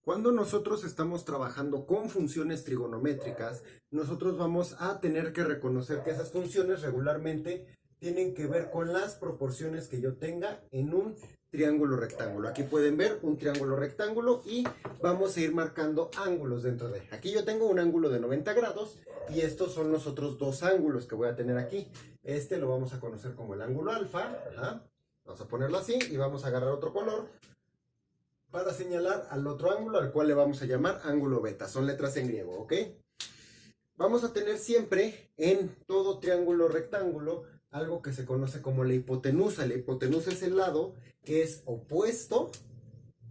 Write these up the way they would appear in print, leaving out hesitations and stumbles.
Cuando nosotros estamos trabajando con funciones trigonométricas, nosotros vamos a tener que reconocer que esas funciones regularmente tienen que ver con las proporciones que yo tenga en un triángulo rectángulo. Aquí pueden ver un triángulo rectángulo y vamos a ir marcando ángulos dentro de él. Aquí yo tengo un ángulo de 90 grados y estos son los otros dos ángulos que voy a tener aquí. Este lo vamos a conocer como el ángulo alfa. Ajá. Vamos a ponerlo así y vamos a agarrar otro color para señalar al otro ángulo, al cual le vamos a llamar ángulo beta. Son letras en griego, ¿ok? Vamos a tener siempre en todo triángulo rectángulo algo que se conoce como la hipotenusa. La hipotenusa es el lado que es opuesto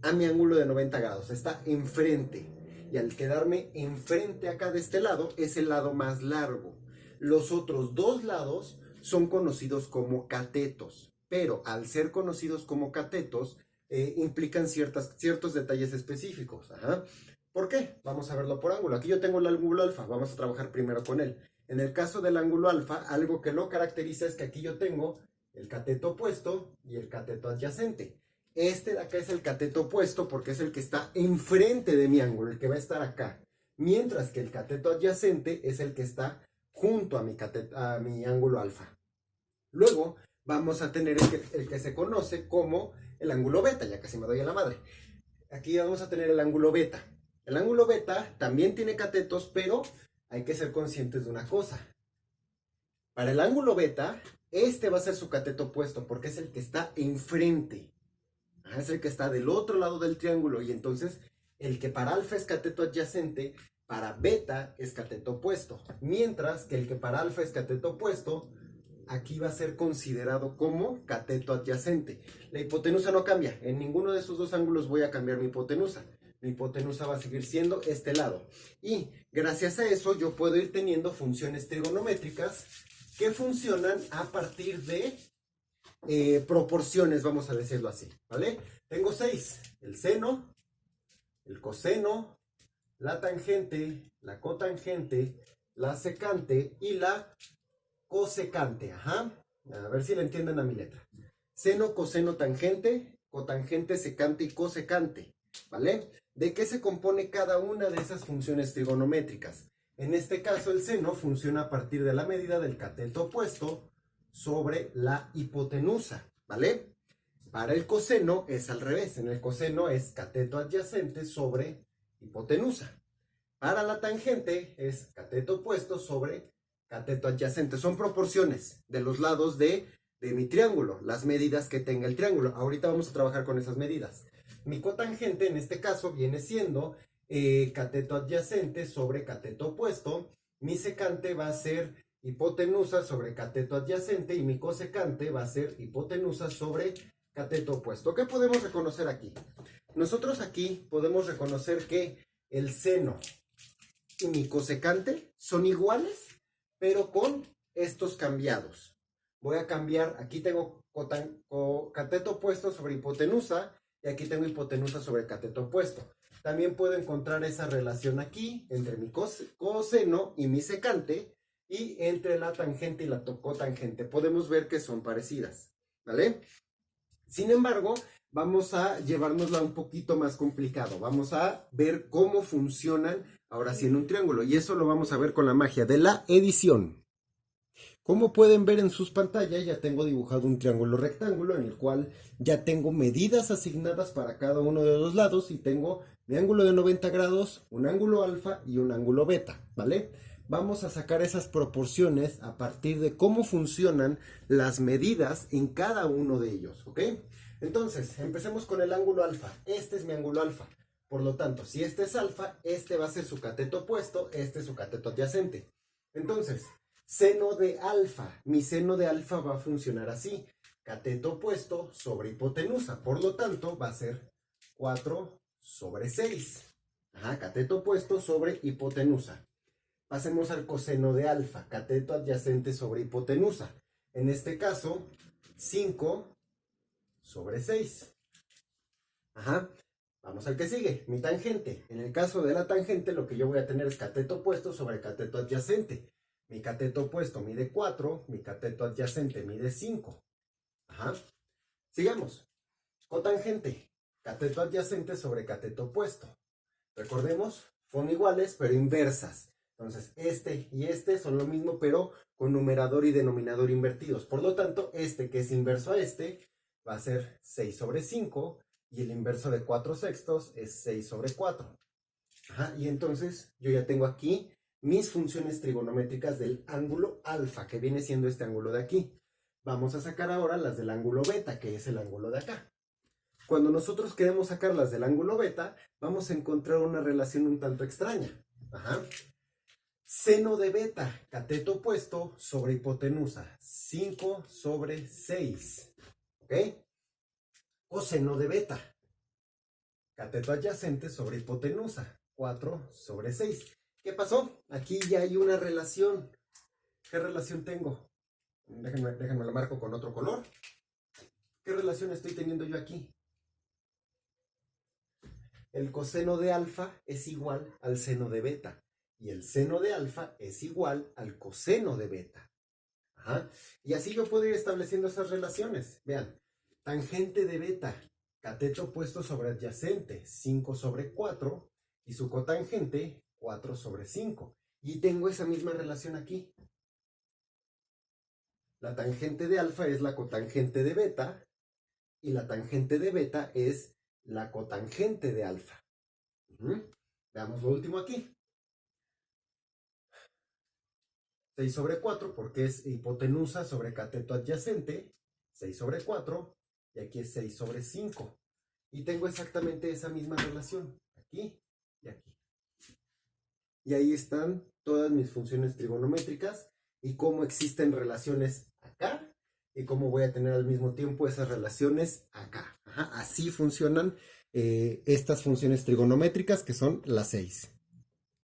a mi ángulo de 90 grados. Está enfrente. Y al quedarme enfrente acá de este lado, es el lado más largo. Los otros dos lados son conocidos como catetos. Pero al ser conocidos como catetos, implican ciertos detalles específicos. Ajá. ¿Por qué? Vamos a verlo por ángulo. Aquí yo tengo el ángulo alfa, vamos a trabajar primero con él. En el caso del ángulo alfa, algo que lo caracteriza es que aquí yo tengo el cateto opuesto y el cateto adyacente. Este de acá es el cateto opuesto porque es el que está enfrente de mi ángulo, el que va a estar acá. Mientras que el cateto adyacente es el que está junto a mi ángulo alfa. Luego vamos a tener el que se conoce como el ángulo beta, ya casi me doy a la madre. Aquí vamos a tener el ángulo beta. El ángulo beta también tiene catetos, pero hay que ser conscientes de una cosa. Para el ángulo beta, este va a ser su cateto opuesto porque es el que está enfrente. Es el que está del otro lado del triángulo y entonces el que para alfa es cateto adyacente, para beta es cateto opuesto. Mientras que el que para alfa es cateto opuesto, aquí va a ser considerado como cateto adyacente. La hipotenusa no cambia. En ninguno de esos dos ángulos voy a cambiar mi hipotenusa. Mi hipotenusa va a seguir siendo este lado. Y gracias a eso yo puedo ir teniendo funciones trigonométricas que funcionan a partir de proporciones, vamos a decirlo así, ¿vale? Tengo 6. El seno, el coseno, la tangente, la cotangente, la secante y la cosecante. Ajá. A ver si le entienden a mi letra. Seno, coseno, tangente, cotangente, secante y cosecante. ¿Vale? ¿De qué se compone cada una de esas funciones trigonométricas? En este caso, el seno funciona a partir de la medida del cateto opuesto sobre la hipotenusa. ¿Vale? Para el coseno es al revés. En el coseno es cateto adyacente sobre hipotenusa. Para la tangente es cateto opuesto sobre cateto adyacente. Son proporciones de los lados de mi triángulo, las medidas que tenga el triángulo. Ahorita vamos a trabajar con esas medidas. Mi cotangente en este caso viene siendo cateto adyacente sobre cateto opuesto. Mi secante va a ser hipotenusa sobre cateto adyacente y mi cosecante va a ser hipotenusa sobre cateto opuesto. ¿Qué podemos reconocer aquí? Nosotros aquí podemos reconocer que el seno y mi cosecante son iguales, pero con estos cambiados. Voy a cambiar, aquí tengo cateto opuesto sobre hipotenusa y aquí tengo hipotenusa sobre cateto opuesto. También puedo encontrar esa relación aquí entre mi coseno y mi secante y entre la tangente y la cotangente. Podemos ver que son parecidas, ¿vale? Sin embargo, vamos a llevárnosla un poquito más complicado. Vamos a ver cómo funcionan ahora sí en un triángulo. Y eso lo vamos a ver con la magia de la edición. Como pueden ver en sus pantallas, ya tengo dibujado un triángulo rectángulo en el cual ya tengo medidas asignadas para cada uno de los lados y tengo mi ángulo de 90 grados, un ángulo alfa y un ángulo beta, ¿vale? Vamos a sacar esas proporciones a partir de cómo funcionan las medidas en cada uno de ellos, ¿ok? Entonces, empecemos con el ángulo alfa. Este es mi ángulo alfa. Por lo tanto, si este es alfa, este va a ser su cateto opuesto, este es su cateto adyacente. Entonces, seno de alfa. Mi seno de alfa va a funcionar así. Cateto opuesto sobre hipotenusa. Por lo tanto, va a ser 4 sobre 6. Ajá, cateto opuesto sobre hipotenusa. Pasemos al coseno de alfa. Cateto adyacente sobre hipotenusa. En este caso, 5 sobre 6. Ajá. Vamos al que sigue, mi tangente. En el caso de la tangente, lo que yo voy a tener es cateto opuesto sobre cateto adyacente. Mi cateto opuesto mide 4, mi cateto adyacente mide 5. Ajá. Sigamos. Cotangente. Cateto adyacente sobre cateto opuesto. Recordemos, son iguales pero inversas. Entonces, este y este son lo mismo, pero con numerador y denominador invertidos. Por lo tanto, este que es inverso a este va a ser 6 sobre 5 y el inverso de 4 sextos es 6 sobre 4. Ajá, y entonces yo ya tengo aquí mis funciones trigonométricas del ángulo alfa, que viene siendo este ángulo de aquí. Vamos a sacar ahora las del ángulo beta, que es el ángulo de acá. Cuando nosotros queremos sacarlas del ángulo beta, vamos a encontrar una relación un tanto extraña. Ajá. Seno de beta, cateto opuesto sobre hipotenusa, 5 sobre 6. ¿Ok? Coseno de beta, cateto adyacente sobre hipotenusa, 4 sobre 6. ¿Qué pasó? Aquí ya hay una relación. ¿Qué relación tengo? Déjenme la marco con otro color. ¿Qué relación estoy teniendo yo aquí? El coseno de alfa es igual al seno de beta. Y el seno de alfa es igual al coseno de beta. Ajá. Y así yo puedo ir estableciendo esas relaciones. Vean, tangente de beta, cateto opuesto sobre adyacente, 5 sobre 4. Y su cotangente, 4 sobre 5. Y tengo esa misma relación aquí. La tangente de alfa es la cotangente de beta. Y la tangente de beta es la cotangente de alfa. Veamos lo último aquí. 6 sobre 4 porque es hipotenusa sobre cateto adyacente, 6 sobre 4, y aquí es 6 sobre 5. Y tengo exactamente esa misma relación, aquí y aquí. Y ahí están todas mis funciones trigonométricas y cómo existen relaciones acá y cómo voy a tener al mismo tiempo esas relaciones acá. Ajá, así funcionan estas funciones trigonométricas que son las 6.